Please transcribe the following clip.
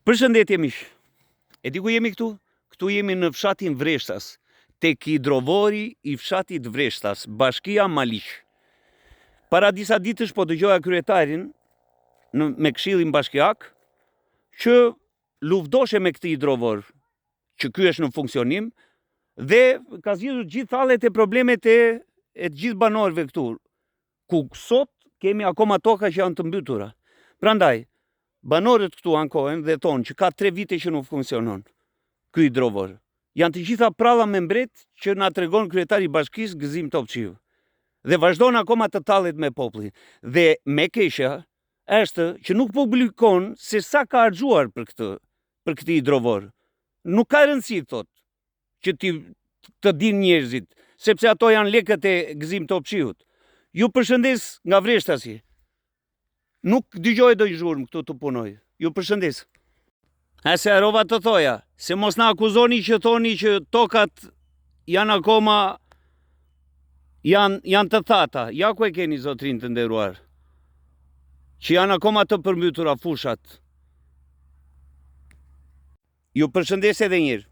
Përshëndetje miq. E di ku jemi këtu? Këtu jemi në fshatin Vreshtas, tek hidrovori i fshatit Vreshtas, bashkia Maliq. Para disa ditësh po dëgjoja kryetarin me këshillin bashkiak që lufdoshe me këtë hidrovor, që ky është në funksionim dhe ka zgjidhur gjithë thallet e problemet e të gjithë banorëve këtu, ku sot kemi akoma toka që janë të mbytura. Prandaj, banorët këtu ankohen dhe thonë që ka 3 vite që nuk funksionon ky hidrovor. Janë të gjitha pralla me mbret që na tregon kryetari i bashkisë Gëzim Topçiu. Dhe vazhdon akoma të tallet me popullin. Dhe me keqja është që nuk publikon se sa ka harxuar për këtë hidrovor. Nuk ka rëndësi, thot, që të dinë njerëzit, sepse ato janë lekët e Gëzim Topçiut. Ju përshëndes nga Vreshtasi. Nuk dëgjoj do zhurmë këtu të punoj. Ju përshëndes. Se arova të thoja, se mos na akuzoni që thoni që tokat janë akoma janë të thata. Ja ku e keni zotrin të nderuar. Që janë akoma të përmbytura fushat. Ju përshëndes edhe njërë.